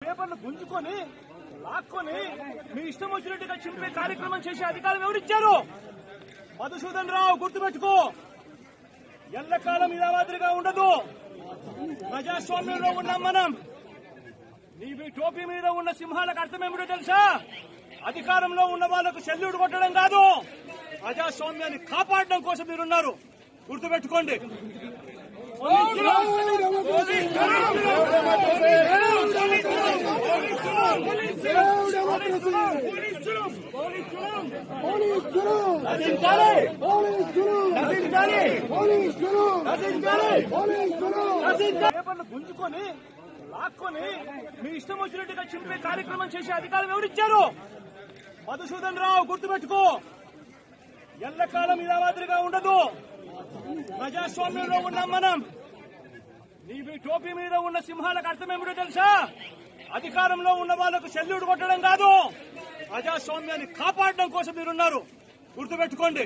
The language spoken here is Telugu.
పేపర్లు గుంజుకొని లాక్కొని మీ ఇష్టం వచ్చినట్టుగా చింపే కార్యక్రమం చేసే అధికారం ఎవరిచ్చారు? మధుసూదన్ రావు, గుర్తుపెట్టుకో, ఎల్లకాలం ఇలా మాదిరిగా ఉండదు. ప్రజాస్వామ్యంలో ఉన్నాం మనం. నీ టోపీ మీద ఉన్న సింహాలకు అర్థం ఏమిటో తెలుసా? అధికారంలో ఉన్న వాళ్లకు సెల్యూట్ కొట్టడం కాదు, ప్రజాస్వామ్యాన్ని కాపాడడం కోసం మీరున్నారు. గుర్తుపెట్టుకోండి. పేపర్లు గుంజుకొని లాక్కొని మీ ఇష్టం వచ్చినట్టుగా చింపే కార్యక్రమం చేసే అధికారం ఎవరిచ్చారు? మధుసూదన్ రావు, గుర్తుపెట్టుకో, ఎల్లకాలం ఇలా మాదిరిగా ఉండదు. ప్రజాస్వామ్యంలో ఉన్నాం మనం. నీ టోపీ మీద ఉన్న సింహాలకు అర్థం ఏమిటో తెలుసా? అధికారంలో ఉన్న వాళ్లకు సెల్యూట్ కొట్టడం కాదు, ప్రజాస్వామ్యాన్ని కాపాడడం కోసం మీరున్నారు. గుర్తుపెట్టుకోండి.